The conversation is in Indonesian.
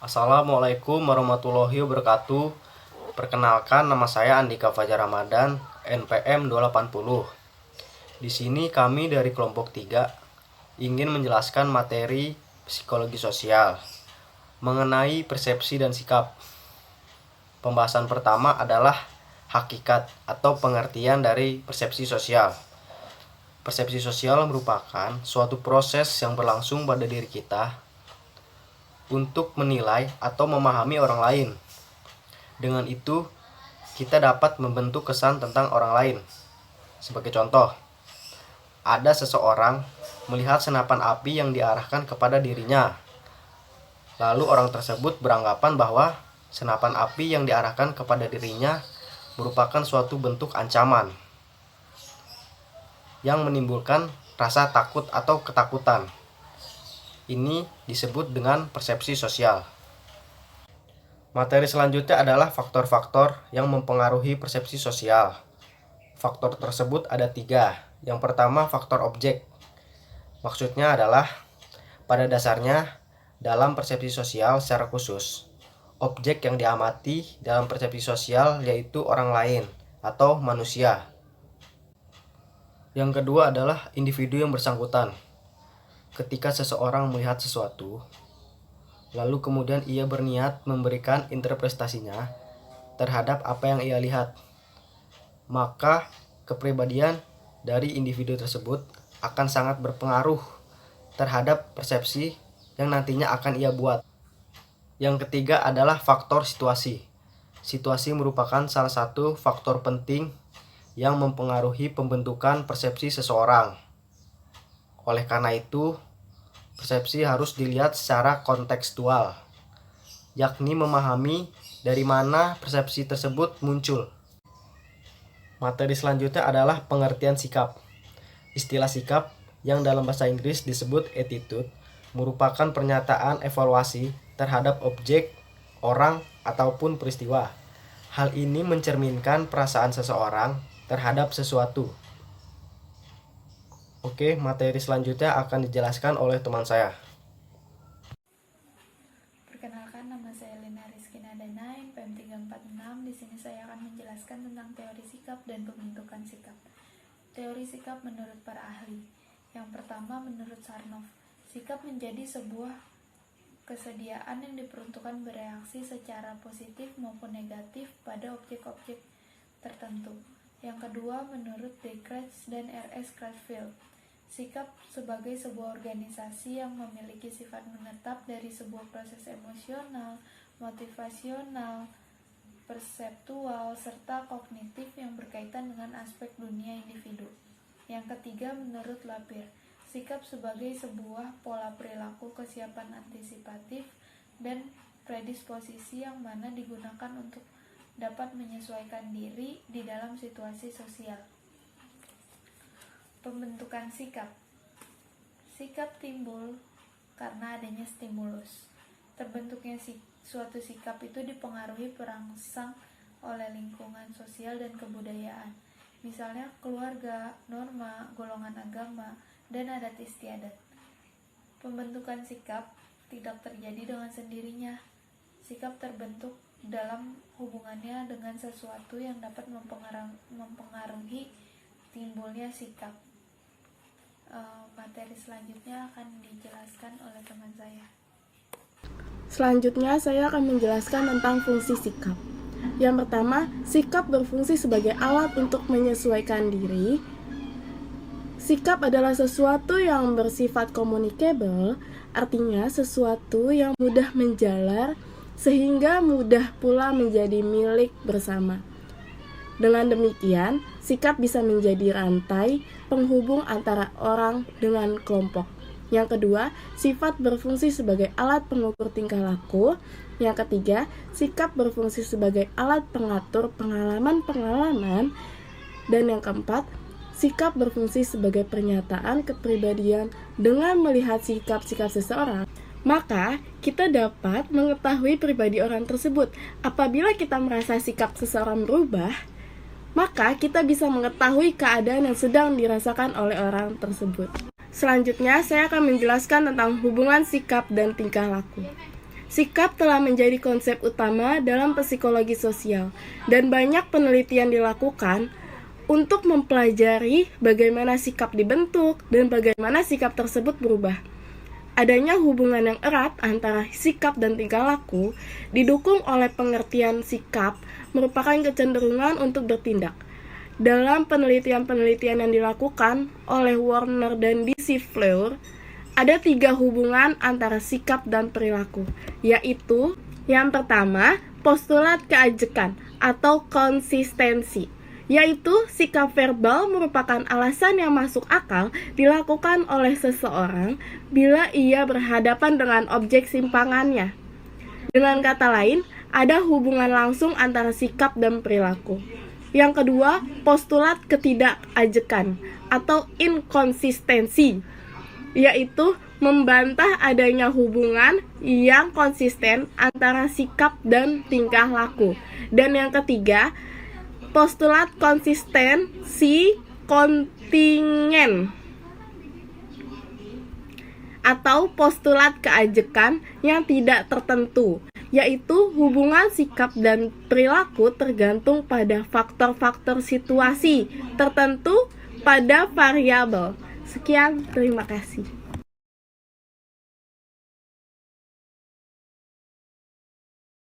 Assalamualaikum warahmatullahi wabarakatuh. Perkenalkan, nama saya Andika Fajar Ramadan, NPM 280. Di sini kami dari kelompok 3 ingin menjelaskan materi psikologi sosial mengenai persepsi dan sikap. Pembahasan pertama adalah hakikat atau pengertian dari persepsi sosial. Persepsi sosial merupakan suatu proses yang berlangsung pada diri kita untuk menilai atau memahami orang lain. Dengan itu, kita dapat membentuk kesan tentang orang lain. Sebagai contoh, ada seseorang melihat senapan api yang diarahkan kepada dirinya. Lalu orang tersebut beranggapan bahwa senapan api yang diarahkan kepada dirinya merupakan suatu bentuk ancaman yang menimbulkan rasa takut atau ketakutan. Ini disebut dengan persepsi sosial. Materi selanjutnya adalah faktor-faktor yang mempengaruhi persepsi sosial. Faktor tersebut ada 3. Yang pertama, faktor objek. Maksudnya adalah pada dasarnya dalam persepsi sosial secara khusus, objek yang diamati dalam persepsi sosial yaitu orang lain atau manusia. Yang kedua adalah individu yang bersangkutan. Ketika seseorang melihat sesuatu, lalu kemudian ia berniat memberikan interpretasinya terhadap apa yang ia lihat, maka kepribadian dari individu tersebut akan sangat berpengaruh terhadap persepsi yang nantinya akan ia buat. Yang ketiga adalah faktor situasi. Situasi merupakan salah satu faktor penting yang mempengaruhi pembentukan persepsi seseorang. Oleh karena itu, persepsi harus dilihat secara kontekstual, yakni memahami dari mana persepsi tersebut muncul. Materi selanjutnya adalah pengertian sikap. Istilah sikap yang dalam bahasa Inggris disebut attitude merupakan pernyataan evaluasi terhadap objek, orang, ataupun peristiwa. Hal ini mencerminkan perasaan seseorang terhadap sesuatu. Oke, materi selanjutnya akan dijelaskan oleh teman saya. Perkenalkan, nama saya Lina Rizky Nadana, NPM 346. Di sini saya akan menjelaskan tentang teori sikap dan pembentukan sikap. Teori sikap menurut para ahli. Yang pertama, menurut Sarnoff, sikap menjadi sebuah kesediaan yang diperuntukkan bereaksi secara positif maupun negatif pada objek-objek tertentu. Yang kedua, menurut Descartes dan R.S. Crutchfield, sikap sebagai sebuah organisasi yang memiliki sifat menetap dari sebuah proses emosional, motivasional, perseptual, serta kognitif yang berkaitan dengan aspek dunia individu. Yang ketiga, menurut Lapierre, sikap sebagai sebuah pola perilaku kesiapan antisipatif dan predisposisi yang mana digunakan untuk dapat menyesuaikan diri di dalam situasi sosial. Pembentukan sikap. Sikap timbul karena adanya stimulus. Terbentuknya suatu sikap itu dipengaruhi perangsang oleh lingkungan sosial dan kebudayaan. Misalnya keluarga, norma, golongan agama, dan adat istiadat. Pembentukan sikap tidak terjadi dengan sendirinya. Sikap terbentuk dalam hubungannya dengan sesuatu yang dapat mempengaruhi timbulnya sikap. Materi selanjutnya akan dijelaskan oleh teman saya. Selanjutnya saya akan menjelaskan tentang fungsi sikap. Yang pertama, sikap berfungsi sebagai alat untuk menyesuaikan diri. Sikap adalah sesuatu yang bersifat communicable, artinya sesuatu yang mudah menjalar sehingga mudah pula menjadi milik bersama. Dengan demikian, sikap bisa menjadi rantai penghubung antara orang dengan kelompok. Yang kedua, sifat berfungsi sebagai alat pengukur tingkah laku. Yang ketiga, sikap berfungsi sebagai alat pengatur pengalaman-pengalaman. Dan yang keempat, sikap berfungsi sebagai pernyataan kepribadian. Dengan melihat sikap-sikap seseorang, maka kita dapat mengetahui pribadi orang tersebut. Apabila kita merasa sikap seseorang berubah, maka kita bisa mengetahui keadaan yang sedang dirasakan oleh orang tersebut. Selanjutnya, saya akan menjelaskan tentang hubungan sikap dan tingkah laku. sikap telah menjadi konsep utama dalam psikologi sosial, dan banyak penelitian dilakukan untuk mempelajari bagaimana sikap dibentuk dan bagaimana sikap tersebut berubah. Adanya hubungan yang erat antara sikap dan tingkah laku didukung oleh pengertian sikap merupakan kecenderungan untuk bertindak. Dalam penelitian-penelitian yang dilakukan oleh Warner dan D.C. Fleur, ada 3 hubungan antara sikap dan perilaku, yaitu yang pertama, postulat keajekan atau konsistensi, yaitu sikap verbal merupakan alasan yang masuk akal dilakukan oleh seseorang bila ia berhadapan dengan objek simpangannya. Dengan kata lain, ada hubungan langsung antara sikap dan perilaku. Yang kedua, postulat ketidakajekan atau inkonsistensi, yaitu membantah adanya hubungan yang konsisten antara sikap dan tingkah laku. Dan yang ketiga, postulat konsistensi kontingen atau postulat keajekan yang tidak tertentu, yaitu hubungan sikap dan perilaku tergantung pada faktor-faktor situasi tertentu pada variabel. Sekian, terima kasih.